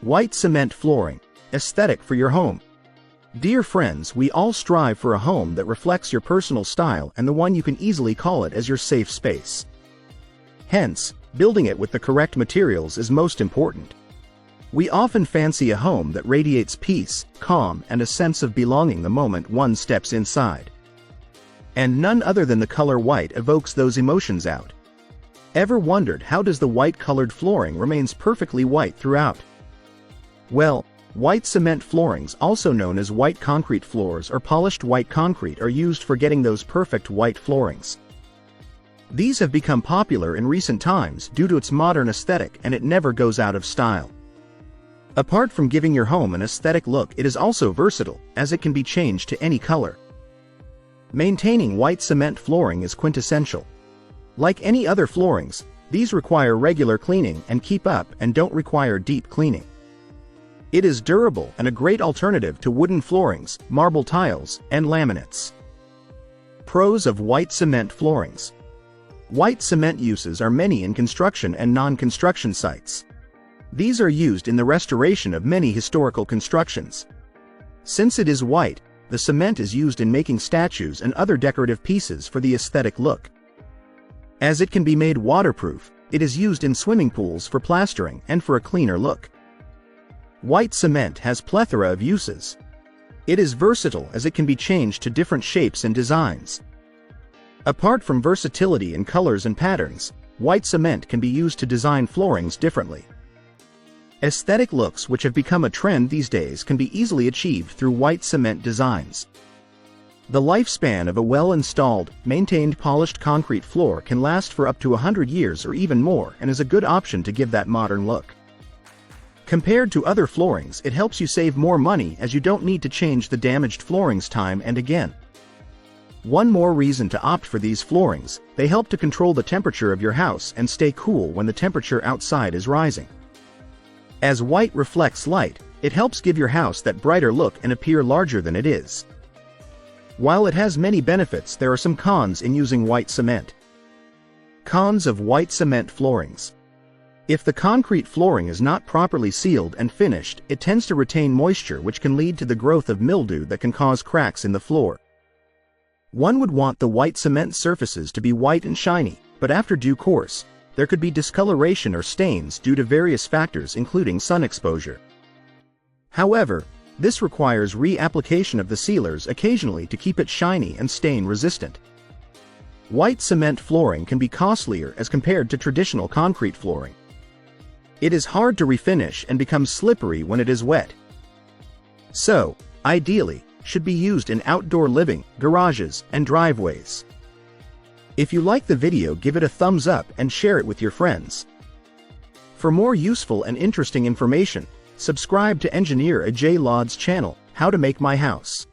White cement flooring, aesthetic for your home. Dear friends, we all strive for a home that reflects your personal style and the one you can easily call it as your safe space. Hence, building it with the correct materials is most important. We often fancy a home that radiates peace, calm, and a sense of belonging the moment one steps inside. And none other than the color white evokes those emotions out. Ever wondered how does the white-colored flooring remains perfectly white throughout? Well, white cement floorings, also known as white concrete floors or polished white concrete, are used for getting those perfect white floorings. These have become popular in recent times due to its modern aesthetic, and it never goes out of style. Apart from giving your home an aesthetic look, it is also versatile, as it can be changed to any color. Maintaining white cement flooring is quintessential. Like any other floorings, these require regular cleaning and keep up and don't require deep cleaning. It is durable and a great alternative to wooden floorings, marble tiles, and laminates. Pros of white cement floorings. White cement uses are many in construction and non-construction sites. These are used in the restoration of many historical constructions. Since it is white, the cement is used in making statues and other decorative pieces for the aesthetic look. As it can be made waterproof, it is used in swimming pools for plastering and for a cleaner look. White cement has plethora of uses. It is versatile as it can be changed to different shapes and designs. Apart from versatility in colors and patterns, white cement can be used to design floorings differently. Aesthetic looks which have become a trend these days can be easily achieved through white cement designs. The lifespan of a well-installed, maintained polished concrete floor can last for up to 100 years or even more, and is a good option to give that modern look. Compared to other floorings, it helps you save more money as you don't need to change the damaged floorings time and again. One more reason to opt for these floorings: they help to control the temperature of your house and stay cool when the temperature outside is rising. As white reflects light, it helps give your house that brighter look and appear larger than it is. While it has many benefits, there are some cons in using white cement. Cons of white cement floorings. If the concrete flooring is not properly sealed and finished, it tends to retain moisture, which can lead to the growth of mildew that can cause cracks in the floor. One would want the white cement surfaces to be white and shiny, but after due course, there could be discoloration or stains due to various factors including sun exposure. However, this requires re-application of the sealers occasionally to keep it shiny and stain resistant. White cement flooring can be costlier as compared to traditional concrete flooring. It is hard to refinish and becomes slippery when it is wet. So, ideally, should be used in outdoor living, garages, and driveways. If you like the video, give it a thumbs up and share it with your friends. For more useful and interesting information, subscribe to Engineer Ajay Lod's channel, How to Make My House.